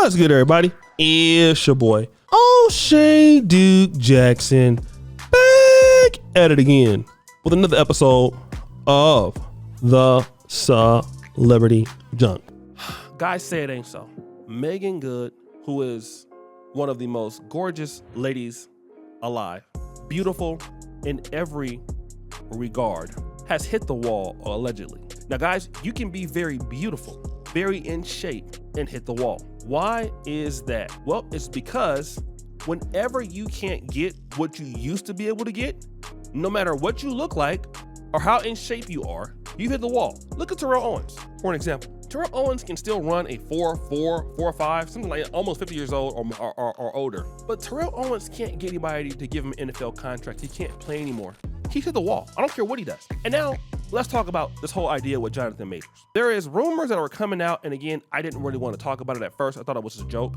What's good, everybody? It's your boy, O'Shea Duke Jackson, back at it again with another episode of the Celebrity Junk. Guys say it ain't so. Meagan Good, who is one of the most gorgeous ladies alive, beautiful in every regard, has hit the wall allegedly. Now, guys, you can be very beautiful, very in shape, and hit the wall. Why is that? Well, it's because whenever you can't get what you used to be able to get, no matter what you look like or how in shape you are, you hit the wall. Look at Terrell Owens, for an example. Terrell Owens can still run a 4.4, 4.5, something like almost 50 years old or older. But Terrell Owens can't get anybody to give him an NFL contract. He can't play anymore. He's hit the wall. I don't care what he does. And now let's talk about this whole idea with Jonathan Majors. There is rumors that are coming out, and again, I didn't really want to talk about it at first. I thought it was a joke.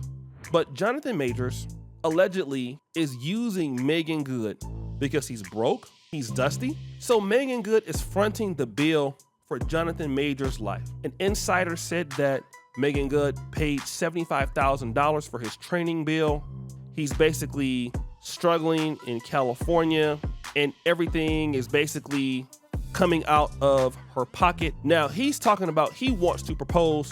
But Jonathan Majors allegedly is using Meagan Good because he's broke, he's dusty. So Meagan Good is fronting the bill for Jonathan Majors' life. An insider said that Meagan Good paid $75,000 for his training bill. He's basically struggling in California, and everything is basically coming out of her pocket. Now, he's talking about he wants to propose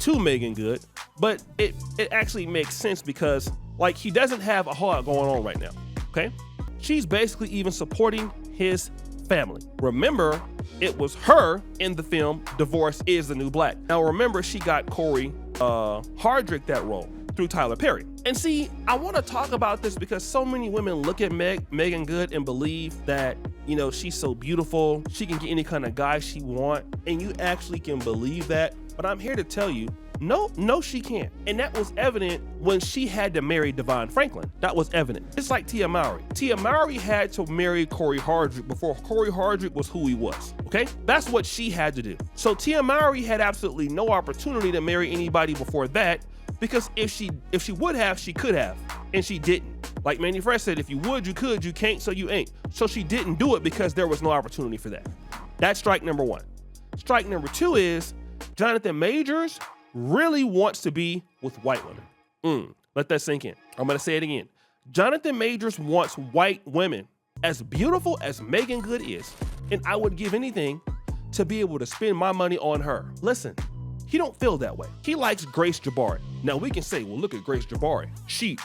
to Meagan Good, but it actually makes sense because, like, he doesn't have a whole lot going on right now, okay? She's basically even supporting his family. Remember, it was her in the film Divorce is the New Black. Now, remember, she got Corey Hardrick that role through Tyler Perry. And see, I want to talk about this because so many women look at Meagan Good and believe that, you know, she's so beautiful, she can get any kind of guy she want, and you actually can believe that. But I'm here to tell you, no, she can't. And that was evident when she had to marry Devon Franklin. That was evident. It's like Tia Mowry. Tia Mowry had to marry Corey Hardrick before Corey Hardrick was who he was, okay? That's what she had to do. So Tia Mowry had absolutely no opportunity to marry anybody before that, because if she would have, she could have, and she didn't. Like Manny Fresh said, if you would, you could, you can't, so you ain't. So she didn't do it because there was no opportunity for that. That's strike number one. Strike number two is Jonathan Majors really wants to be with white women. Let that sink in. I'm gonna say it again. Jonathan Majors wants white women. As beautiful as Meagan Good is, and I would give anything to be able to spend my money on her. Listen, he don't feel that way. He likes Grace Jabari. Now we can say, well, look at Grace Jabari. She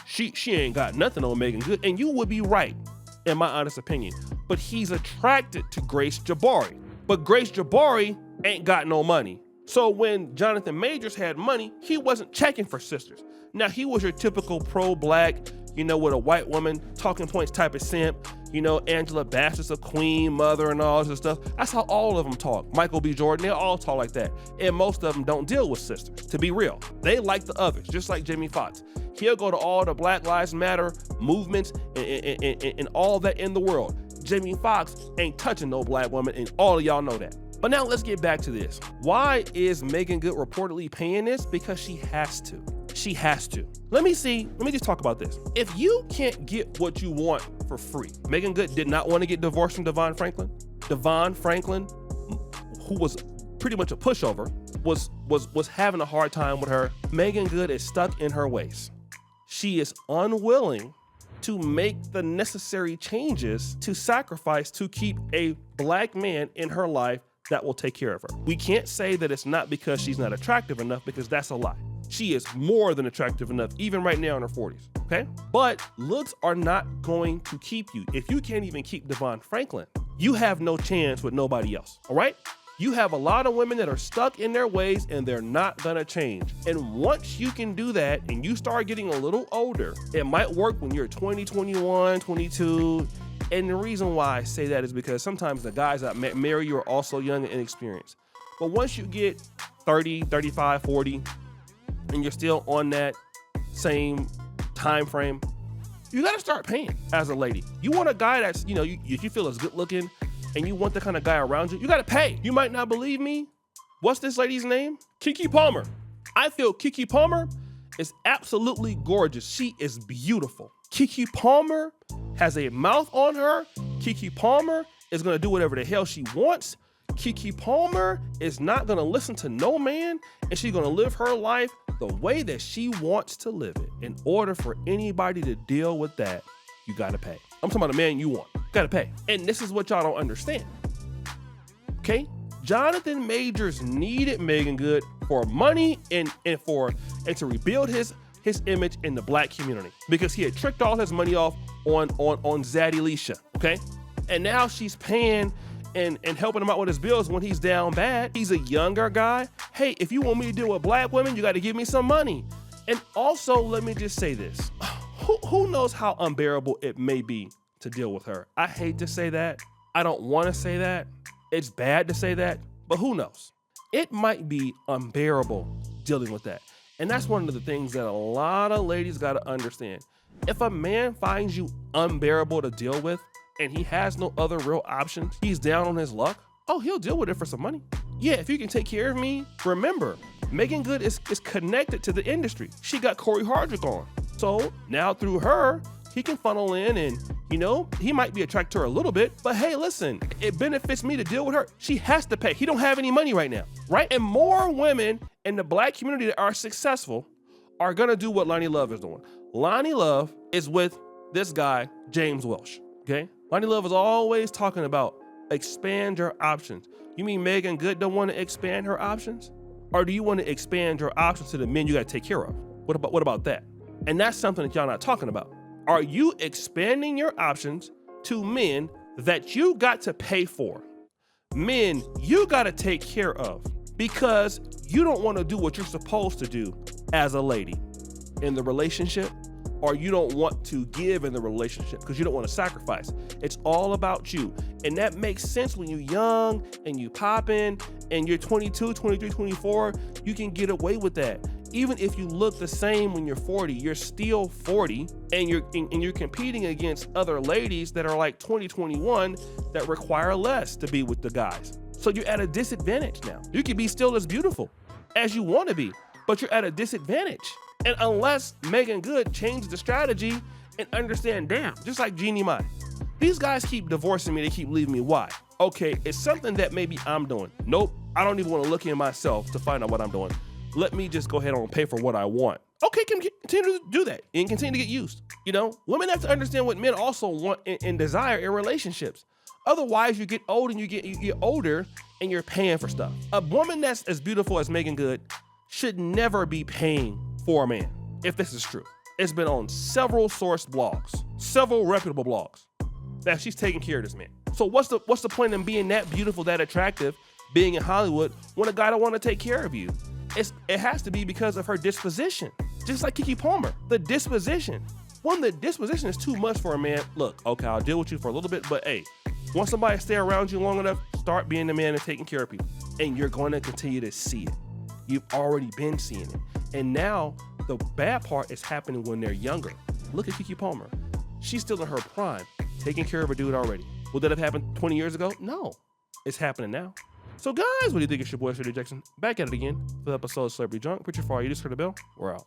ain't got nothing on Meagan Good, and you would be right, in my honest opinion. But he's attracted to Grace Jabari. But Grace Jabari ain't got no money. So when Jonathan Majors had money, he wasn't checking for sisters. Now, he was your typical pro-black, you know, with a white woman, talking points type of simp, you know, Angela Bassett's a queen, mother, and all this stuff. That's how all of them talk. Michael B. Jordan, they all talk like that. And most of them don't deal with sisters, to be real. They like the others, just like Jamie Foxx. He'll go to all the Black Lives Matter movements and all that in the world. Jamie Foxx ain't touching no black woman, and all of y'all know that. But now let's get back to this. Why is Meagan Good reportedly paying this? Because she has to. She has to. Let me just talk about this. If you can't get what you want for free, Meagan Good did not want to get divorced from Devon Franklin. Devon Franklin, who was pretty much a pushover, was having a hard time with her. Meagan Good is stuck in her ways. She is unwilling to make the necessary changes to sacrifice to keep a black man in her life that will take care of her. We can't say that it's not because she's not attractive enough, because that's a lie. She is more than attractive enough, even right now in her 40s, okay? But looks are not going to keep you. If you can't even keep Devon Franklin, you have no chance with nobody else, all right? You have a lot of women that are stuck in their ways and they're not gonna change. And once you can do that and you start getting a little older, it might work when you're 20, 21, 22, and the reason why I say that is because sometimes the guys that marry you are also young and inexperienced. But once you get 30, 35, 40, and you're still on that same time frame, you gotta start paying as a lady. You want a guy that's, you know, if you feel is good looking and you want the kind of guy around you gotta pay. You might not believe me. What's this lady's name? Keke Palmer. I feel Keke Palmer is absolutely gorgeous. She is beautiful. Keke Palmer has a mouth on her. Keke Palmer is gonna do whatever the hell she wants. Keke Palmer is not gonna listen to no man, and she's gonna live her life the way that she wants to live it, in order for anybody to deal with that, you gotta pay. I'm talking about a man you want. You gotta pay. And this is what y'all don't understand. Okay? Jonathan Majors needed Meagan Good for money and to rebuild his image in the black community, because he had tricked all his money off on Zaddy Leisha. Okay? And now she's paying and helping him out with his bills when he's down bad. He's a younger guy. Hey, if you want me to deal with black women, you got to give me some money. And also, let me just say this. Who knows how unbearable it may be to deal with her? I hate to say that. I don't want to say that. It's bad to say that, but who knows? It might be unbearable dealing with that. And that's one of the things that a lot of ladies got to understand. If a man finds you unbearable to deal with, and he has no other real options, he's down on his luck, oh, he'll deal with it for some money. Yeah, if you can take care of me, remember, Meagan Good is connected to the industry. She got Corey Hardrick on. So now through her, he can funnel in and, he might be attracted to her a little bit, but hey, listen, it benefits me to deal with her. She has to pay. He don't have any money right now, right? And more women in the black community that are successful are gonna do what Lonnie Love is doing. Lonnie Love is with this guy, James Welsh, okay? Lonnie Love is always talking about expand your options. You mean Meagan Good don't want to expand her options? Or do you want to expand your options to the men you got to take care of? What about that? And that's something that y'all not talking about. Are you expanding your options to men that you got to pay for? Men you got to take care of because you don't want to do what you're supposed to do as a lady in the relationship, or you don't want to give in the relationship because you don't want to sacrifice. It's all about you. And that makes sense when you're young and you popping and you're 22, 23, 24, you can get away with that. Even if you look the same when you're 40, you're still 40 and you're competing against other ladies that are like 20, 21 that require less to be with the guys. So you're at a disadvantage now. You can be still as beautiful as you want to be, but you're at a disadvantage. And unless Meagan Good changes the strategy and understand, damn, just like Jeannie Mai, these guys keep divorcing me, they keep leaving me. Why? Okay, it's something that maybe I'm doing. Nope, I don't even want to look in myself to find out what I'm doing. Let me just go ahead and pay for what I want. Okay, continue to do that and continue to get used. Women have to understand what men also want and desire in relationships. Otherwise, you get old and you get older and you're paying for stuff. A woman that's as beautiful as Meagan Good should never be paying for a man, if this is true. It's been on several source blogs, several reputable blogs, that she's taking care of this man. So what's the point in being that beautiful, that attractive, being in Hollywood when a guy don't want to take care of you? It has to be because of her disposition. Just like Keke Palmer, the disposition. When the disposition is too much for a man, look, okay, I'll deal with you for a little bit, but hey, once somebody stay around you long enough, start being the man and taking care of people. And you're going to continue to see it. You've already been seeing it. And now the bad part is happening when they're younger. Look at Keke Palmer. She's still in her prime, taking care of a dude already. Would that have happened 20 years ago? No, it's happening now. So guys, what do you think? It's your boy, Shady Jackson. Back at it again for the episode of Celebrity Junk. Preacher for all you, just heard the bell. We're out.